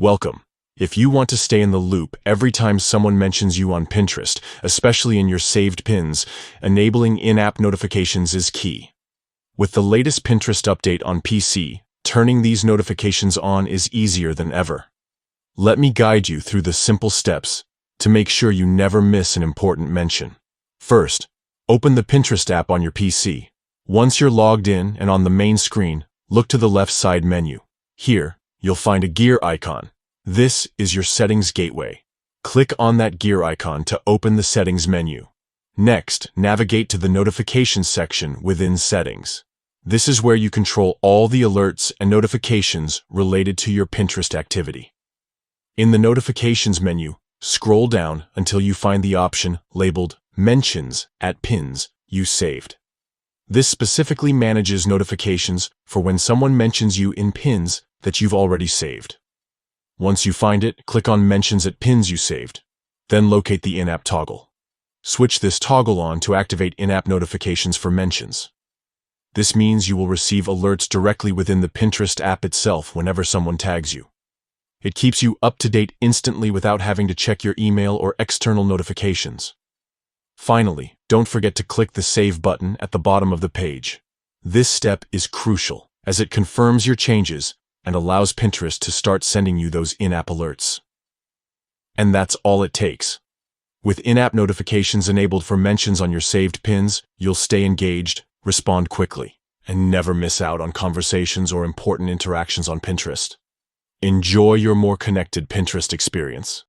Welcome. If you want to stay in the loop every time someone mentions you on Pinterest, especially in your saved pins, enabling in-app notifications is key. With the latest Pinterest update on PC, turning these notifications on is easier than ever. Let me guide you through the simple steps to make sure you never miss an important mention. First, open the Pinterest app on your PC. Once you're logged in and on the main screen, look to the left side menu. Here, you'll find a gear icon. This is your settings gateway. Click on that gear icon to open the settings menu. Next, navigate to the notifications section within settings. This is where you control all the alerts and notifications related to your Pinterest activity. In the notifications menu, scroll down until you find the option labeled Mentions at Pins you saved. This specifically manages notifications for when someone mentions you in pins that you've already saved. Once you find it, click on Mentions at Pins you saved. Then locate the in-app toggle. Switch this toggle on to activate in-app notifications for mentions. This means you will receive alerts directly within the Pinterest app itself whenever someone tags you. It keeps you up to date instantly without having to check your email or external notifications. Finally, don't forget to click the Save button at the bottom of the page. This step is crucial, as it confirms your changes and allows Pinterest to start sending you those in-app alerts. And that's all it takes. With in-app notifications enabled for mentions on your saved pins, you'll stay engaged, respond quickly, and never miss out on conversations or important interactions on Pinterest. Enjoy your more connected Pinterest experience.